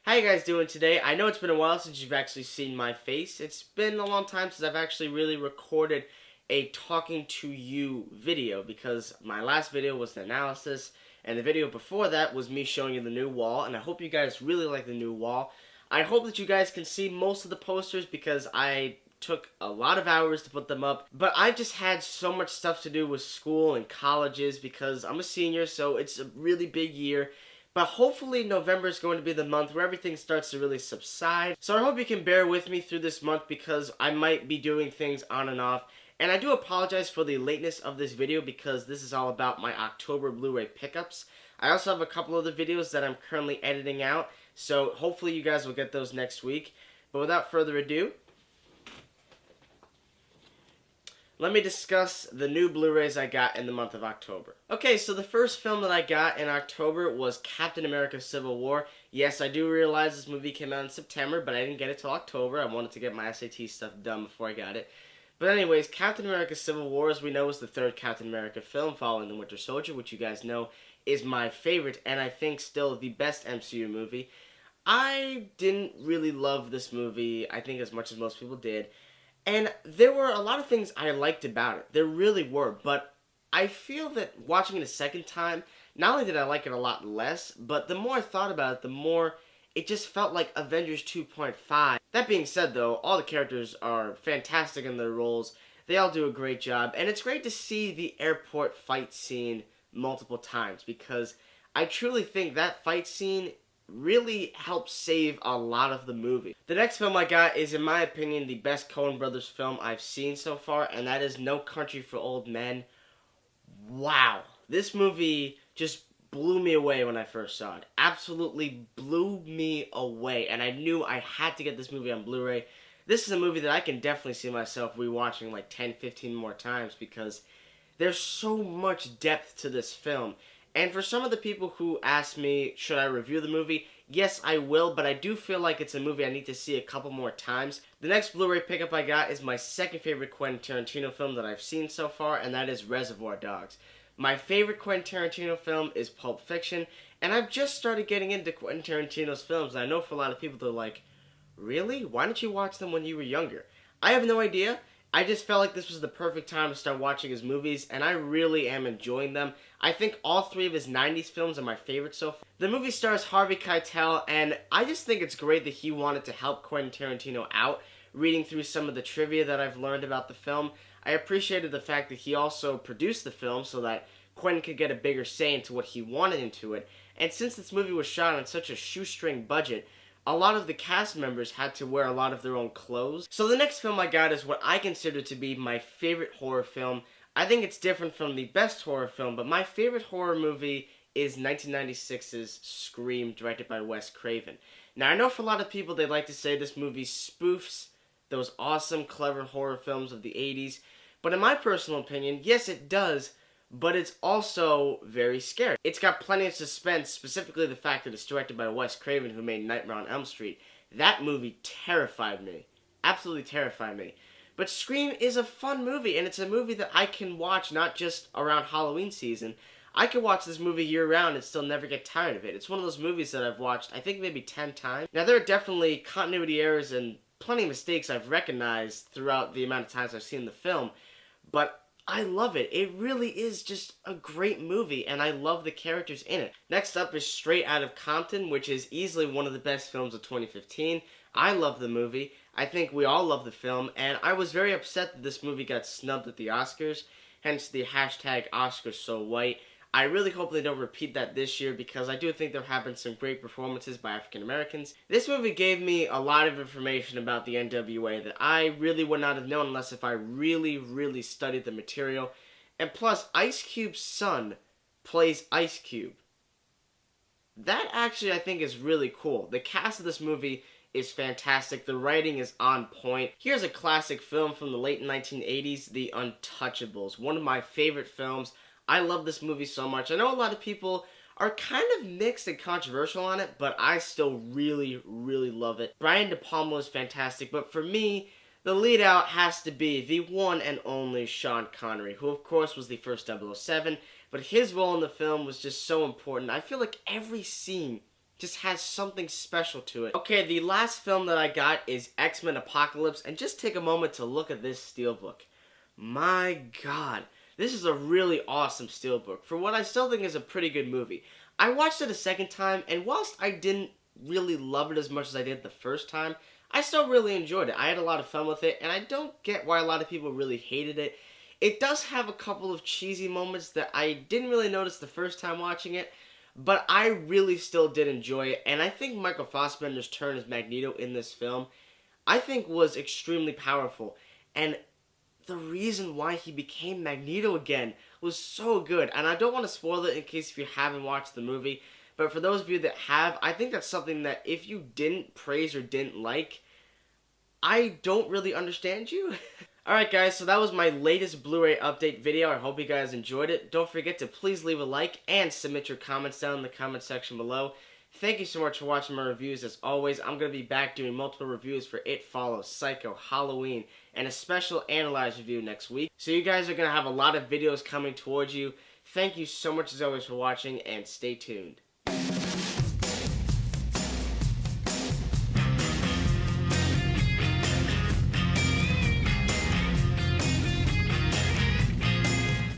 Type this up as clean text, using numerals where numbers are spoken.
How you guys doing today? I know it's been a while since you've actually seen my face. It's been a long time since I've actually really recorded a talking to you video because my last video was the analysis and the video before that was me showing you the new wall, and I hope you guys really like the new wall. I hope that you guys can see most of the posters because I took a lot of hours to put them up, but I've just had so much stuff to do with school and colleges because I'm a senior, so it's a really big year. But hopefully November is going to be the month where everything starts to really subside. So I hope you can bear with me through this month because I might be doing things on and off. And I do apologize for the lateness of this video because this is all about my October Blu-ray pickups. I also have a couple other videos that I'm currently editing out, so hopefully you guys will get those next week. But without further ado, let me discuss the new Blu-rays I got in the month of October. Okay, so the first film that I got in October was Captain America Civil War. Yes, I do realize this movie came out in September, but I didn't get it till October. I wanted to get my SAT stuff done before I got it. But anyways, Captain America Civil War, as we know, is the third Captain America film following The Winter Soldier, which you guys know is my favorite, and I think still the best MCU movie. I didn't really love this movie, I think, as much as most people did. And there were a lot of things I liked about it. There really were. But I feel that watching it a second time, not only did I like it a lot less, but the more I thought about it, the more it just felt like Avengers 2.5. That being said, though, all the characters are fantastic in their roles. They all do a great job. And it's great to see the airport fight scene multiple times because I truly think that fight scene really helps save a lot of the movie. The next film I got is, in my opinion, the best Coen Brothers film I've seen so far, and that is No Country for Old Men. Wow. This movie just blew me away when I first saw it. Absolutely blew me away, and I knew I had to get this movie on Blu-ray. This is a movie that I can definitely see myself rewatching like 10, 15 more times because there's so much depth to this film. And for some of the people who ask me, should I review the movie? Yes, I will, but I do feel like it's a movie I need to see a couple more times. The next Blu-ray pickup I got is my second favorite Quentin Tarantino film that I've seen so far, and that is Reservoir Dogs. My favorite Quentin Tarantino film is Pulp Fiction, and I've just started getting into Quentin Tarantino's films, and I know for a lot of people they're like, really? Why didn't you watch them when you were younger? I have no idea. I just felt like this was the perfect time to start watching his movies, and I really am enjoying them. I think all three of his 90s films are my favorite so far. The movie stars Harvey Keitel, and I just think it's great that he wanted to help Quentin Tarantino out. Reading through some of the trivia that I've learned about the film, I appreciated the fact that he also produced the film so that Quentin could get a bigger say into what he wanted into it. And since this movie was shot on such a shoestring budget, a lot of the cast members had to wear a lot of their own clothes. So the next film I got is what I consider to be my favorite horror film. I think it's different from the best horror film, but my favorite horror movie is 1996's Scream, directed by Wes Craven. Now, I know for a lot of people they like to say this movie spoofs those awesome, clever horror films of the 80s, but in my personal opinion, yes, it does, but it's also very scary. It's got plenty of suspense, specifically the fact that it's directed by Wes Craven, who made Nightmare on Elm Street. That movie terrified me. Absolutely terrified me. But Scream is a fun movie, and it's a movie that I can watch not just around Halloween season. I could watch this movie year-round and still never get tired of it. It's one of those movies that I've watched, I think, maybe 10 times. Now, there are definitely continuity errors and plenty of mistakes I've recognized throughout the amount of times I've seen the film, but I love it. It really is just a great movie, and I love the characters in it. Next up is Straight Out of Compton, which is easily one of the best films of 2015. I love the movie. I think we all love the film, and I was very upset that this movie got snubbed at the Oscars, hence the hashtag #OscarsSoWhite. I really hope they don't repeat that this year because I do think there have been some great performances by African Americans. This movie gave me a lot of information about the NWA that I really would not have known unless if I really, really studied the material. And plus, Ice Cube's son plays Ice Cube. That actually I think is really cool. The cast of this movie is fantastic. The writing is on point. Here's a classic film from the late 1980s, The Untouchables. One of my favorite films. I love this movie so much. I know a lot of people are kind of mixed and controversial on it, but I still really, really love it. Brian De Palma is fantastic, but for me, the lead out has to be the one and only Sean Connery, who of course was the first 007, but his role in the film was just so important. I feel like every scene just has something special to it. Okay, the last film that I got is X-Men Apocalypse, and just take a moment to look at this steelbook. My god, this is a really awesome steelbook for what I still think is a pretty good movie. I watched it a second time, and whilst I didn't really love it as much as I did the first time, I still really enjoyed it. I had a lot of fun with it, and I don't get why a lot of people really hated it. It does have a couple of cheesy moments that I didn't really notice the first time watching it, but I really still did enjoy it, and I think Michael Fassbender's turn as Magneto in this film, I think was extremely powerful, and the reason why he became Magneto again was so good, and I don't want to spoil it in case if you haven't watched the movie, but for those of you that have, I think that's something that if you didn't praise or didn't like, I don't really understand you. Alright guys, so that was my latest Blu-ray update video. I hope you guys enjoyed it. Don't forget to please leave a like and submit your comments down in the comment section below. Thank you so much for watching my reviews. As always, I'm going to be back doing multiple reviews for It Follows, Psycho, Halloween, and a special Analyze review next week. So you guys are going to have a lot of videos coming towards you. Thank you so much as always for watching, and stay tuned.